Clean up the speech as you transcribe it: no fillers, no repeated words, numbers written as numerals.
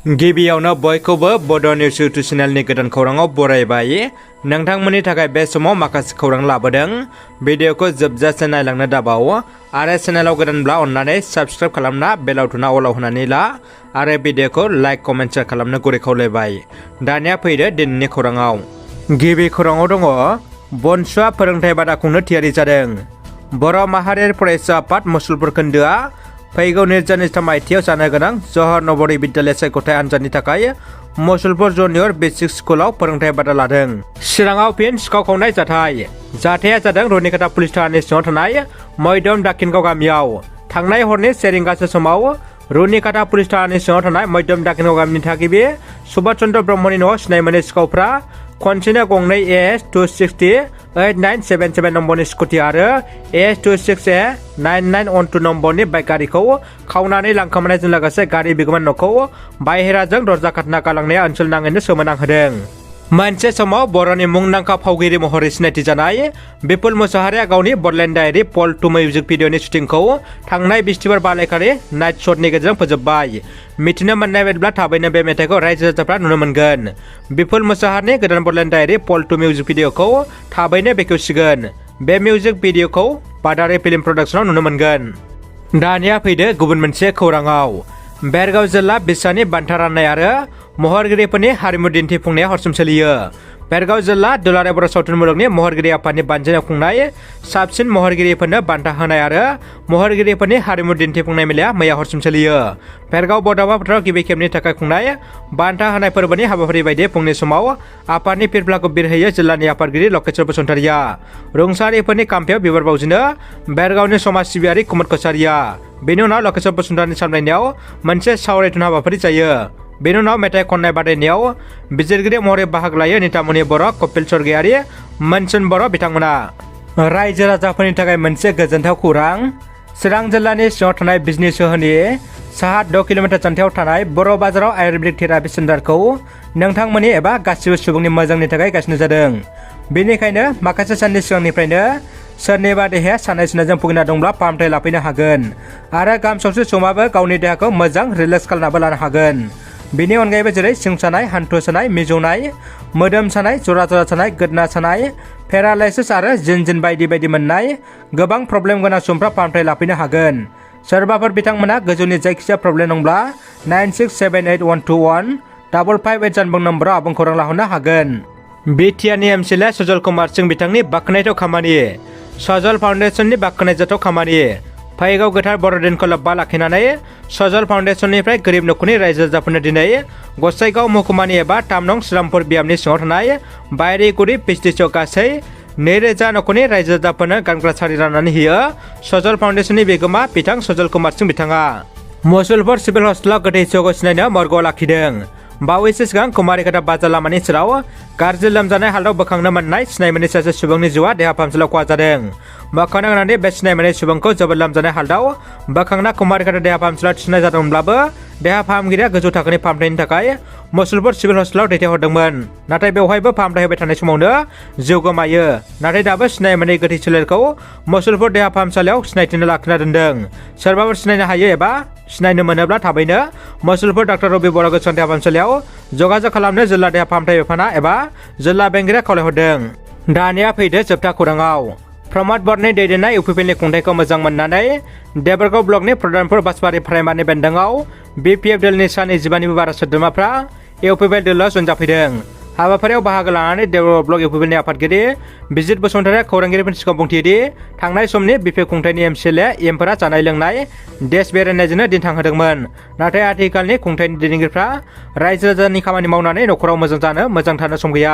गिबियावनो बयखौबो बड' निउस इउटुब चेनेलनि गोदान खौराङाव बरायबाय। नोंथांमोननि थाखाय बे समाव माखासे खौरां लाबोदों। भिडिअखौ जोबजासे नायलांनो दाबाव आरो चेनेलाव गोदानब्ला अन्नानै साबस्क्राइब खालामना बेल आइकनआ अलाव होनानै ला आरो भिडिअखौ लाइक कमेन्ट शेयार खालामनो गुरै खावलायबाय। दानिया फैदो दिनैनि खौराङाव। गिबि खौराङाव दङ बनसुआ फोरोंथाय बादा खुंनो थियारि जादों। बर' माहारियारि फरायसा आफाद मुसलपुर खोन्दोआ फैगौ 2023 मायथाइयाव जानो गोनां जवाहर नवोदय बिद्यालय सायख'थाय आनजादनि थाखाय मुसलपुर जुनियर बेसिक स्कुलाव फोरोंथाय बादा लादों। चिराङाव फिन सिखाव खावनाय जाथाया जादों रुनिकाटा पुलिस थानानि सिङाव थानाय मैदम दाखिनगाव गामियाव। थांनाय हरनि 1 रिंगासो समाव रुनिकाटा पुलिस थानानि सिङाव थानाय मैदम दाखिनगाव गामिनि थागिबि सुभाष चन्द्र ब्रह्मनि न'आव सिनाय मोनै सिखावफ्रा खनसेनो गंनै AS260-8977 नम्बरनि स्कुटि आरो AS26A9912 नम्बरनि बाइक गारिखौ खावनानै लांखोमानायजों लोगोसे गारि बिगोमा न'खौ बायहेराजों दरजा खाथना गालांनाया ओनसोल नाङैनो सोमोनांहोदों। मोनसे समाव बर'नि मुंदांखा फावगिरि महरै सिनायथि जानाय बिपुल मुसाहारिया गावनि बडलेण्ड डायरी पल 2 मिउजिक भिडिअनि शुटिंखौ थांनाय बिस्थिबार बालायखालि नाइट शटनि गेजेरजों फोजोबबाय। मिथिनो मोननाय बायदिब्ला थाबैनो बे मेथाइखौ रायजो राजाफ्रा नुनो मोनगोन। बिपुल मुसाहारिनि गोदान बडलेण्ड डायरी पल 2 मिउजिक भिडिअखौ थाबैनो बेखेवसिगोन। बे मिउजिक भिडिअखौ बादारि फिल्म प्रडाक्शनाव नुनो मोनगोन। दानिया फैदो गुबुन मोनसे खौराङाव। बेरगाव जिल्ला बिसानि बान्था राननाय आरो महरगिरिफोरनि हारिमु दिन्थिफुंनाया हरसिम सोलियो। बेरगाव जिल्ला दुलाराय बर' सावथुन मुलुगनि महरगिरि आफादनि बानजायनायाव खुंनाय साबसिन महरगिरिफोरनो बान्था होनाय आरो महरगिरिफोरनि हारिमु दिन्थिफुंनाय मेलाया मैया हरसिम सोलियो। बेरगाव बड'फा फोथाराव गिबि खेबनि थाखाय खुंनाय बान्था होनाय फोरबोनि हाबाफारि बायदि फुंनि समाव आफादनि फिरफ्लाखौ बिरहोयो जिल्लानि आफादगिरि लकेश्वर बसुमतारिया। रुंसारिफोरनि खाम्फायाव बिबार बावजेनो बेरगावनि समाज सिबियारि कुमुद कछारिया। बेनि उनाव लकेश्वर बसुमतारिनि सामलायनायाव मोनसे सावरायथुन हाबाफारि जायो। बेनि उनाव मेथाइ खननाय बादायनायाव बिजिरगिरि महरै बाहागो लायो नितामनि बर', कपिल स्वर्गियारि, मोनसोन बर' बिथांमोना। रायजो राजाफोरनि थाखाय मोनसे गोजोनथाव खौरां। चिरां जिल्लानि सिङाव थानाय बिजनि सोहोरनि साहा 6 किल'मिटार जानथायाव थानाय बर' बाजाराव आयुर्वेदिक थेरापि सेन्टारखौ नोंथांमोननि एबा गासिबो सुबुंनि मोजांनि थाखाय गायसननाय जादों। बेनिखायनो माखासे साननि सिगांनिफ्रायनो सोरनिबा देहाया सानाय सुनायजों भुगिना दंब्ला फाहामथाय लाफैनो हागोन आरो गाम सावस्रि सुबुङाबो गावनि देहाखौ मोजां रिलेक्स खालामनाबो लानो हागोन। बेनि अनगायैबो जेरै सिं सानाय, हान्थु सानाय, मिजौनाय, मोदोम सानाय, जरा सानाय, गोदना सानाय, पेरालाइसिस आरो जिन बायदि बायदि मोननाय गोबां प्रब्लेम गोनां सुबुंफ्रा फाहामथाय लाफैनो हागोन। सोरबाफोर बिथांमोना गोजौनि जायखिजाया प्रब्लेम दंब्ला 9678121558 जानबुं नम्बराव आबुं खौरां लाहरनो हागोन। बिटिआरनि एमसिएलए सजल कुमार सिंह बिथांनि बाख्नायथाव खामानि। सजल फाउन्डेसननि बाख्नायजाथाव खामानि। फैगौ गोथार बर'दिनखौ लोब्बा लाखिनानै सजल फाउन्डेसननिफ्राय गोरिब नखरनि रायजो राजाफोरनो दिनै गसाइगाव महकुमानि एबा 3 नं श्रीरामपुर बियामनि सिङाव थानाय बायरिगुरि पिस्टिसिआव गासै 2000 नखरनि रायजो राजाफोरनो गानग्रा सारि राननानै होयो सजल फाउन्डेसननि बिगोमा बिथां सजल कुमार सिंह बिथाङा। मुसलपुर सिभिल हस्पिटालाव गोथै सहखौ सिनायनो मर्गआव लाखिदों। बावैसो सिगां कुमारिकाटा बाजार लामानि सेराव गाज्रि लोमजानाय हालोदाव बोखांनो मोननाय सिनाय मोनै सासे सुबुंनि जिउआ देहा फाहामसालियाव खहा जादों। मख'नो गोनांदि बे सिनाय मोनै सुबुंखौ जोबोद लोमजानाय हालोदाव बोखांना कुमारिकाटा देहा फाहामसालियाव थिसननाय जादोंमोनब्लाबो देहा फाहामगिरिया गोजौ थाखोनि फाहामथायनि थाखाय मुसलपुर सिभिल हस्पिटालाव दैथायहरदोंमोन। नाथाय बेवहायबो फाहामथाय होबाय थानाय समावनो जिउ गोमायो। नाथाय दाबो सिनाय मोनै गोथै सोलेरखौ मुसलपुर देहा फाहामसालियाव सिनायथिनो लाखिना दोनदों। सोरबाफोर सिनायनो हायो एबा सिनायनो मोनोब्ला थाबैनो मुसलपुर डाक्टर रबि बर' गोसोखां देहा फाहामसालियाव जगाजग खालामनो जिल्ला देहा फाहामथाय बिफाना एबा जिल्ला बेंगिरिया खावलायहरदों। दानिया फैदो जोबथा खौराङाव। प्रमद बर'नि दैदेननाय इउपिपिएलनि खुंथायखौ मोजां मोननानै देबरगाव ब्लकनि प्रधानपुर बासबारि प्राइमारि बेन्दोंआव बिपिएफ दोलनि सा 25निबो बारा सोद्रोमाफ्रा इउपिपिएल दोलोआव ज'जाफैदों। हाबाफारियाव बाहागो लानानै देबरगाव ब्लक इउपिपिएलनि आफादगिरि बिजित बसुमतारिया खौरांगिरिफोरनि सिगाङाव बुंथियोदि थांनाय समनि बिपिएफ खुंथायनि एमसिएलए एमफोरा जानाय लोंनाय देश बेरायनायजोंनो दिन थांहोदोंमोन। नाथाय आथिखालनि खुंथायनि दैदेनगिरिफ्रा रायजो राजानि खामानि मावनानै न'खराव मोजां जानो मोजां थानो सम गैया।